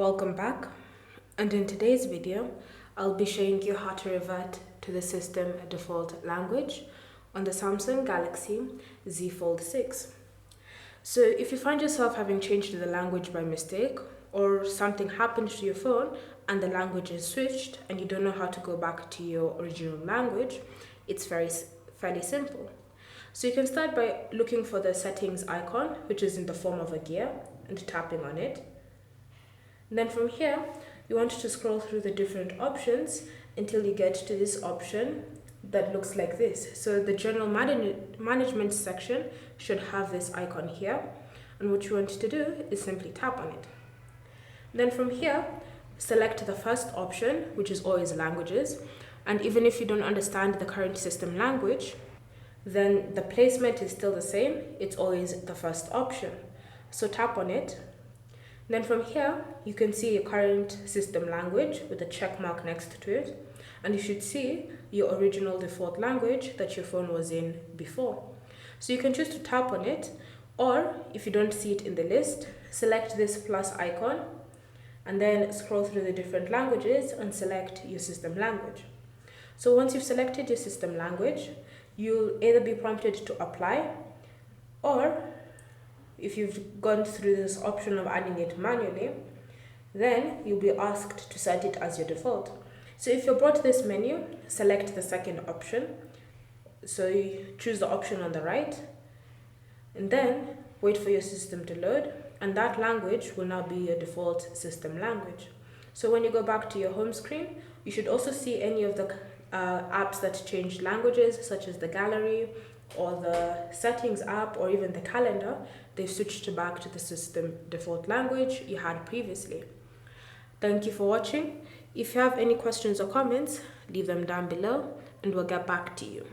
Welcome back, and in today's video I'll be showing you how to revert to the system default language on the Samsung Galaxy Z Fold 6. So if you find yourself having changed the language by mistake, or something happened to your phone and the language is switched and you don't know how to go back to your original language, it's fairly simple. So you can start by looking for the settings icon, which is in the form of a gear, and tapping on it. And then from here, you want to scroll through the different options until you get to this option that looks like this. So the general management section should have this icon here. And what you want to do is simply tap on it. Then from here, select the first option, which is always languages. And even if you don't understand the current system language, then the placement is still the same. It's always the first option. So tap on it. Then from here, you can see your current system language with a check mark next to it. And you should see your original default language that your phone was in before. So you can choose to tap on it, or if you don't see it in the list, select this plus icon and then scroll through the different languages and select your system language. So once you've selected your system language, you'll either be prompted to apply, or if you've gone through this option of adding it manually, then you'll be asked to set it as your default. So if you're brought this menu, select the second option. So you choose the option on the right, and then wait for your system to load, and that language will now be your default system language. So when you go back to your home screen, you should also see any of the apps that change languages, such as the gallery or the settings app or even the calendar. They've switched back to the system default language you had previously. Thank you for watching. If you have any questions or comments, leave them down below and we'll get back to you.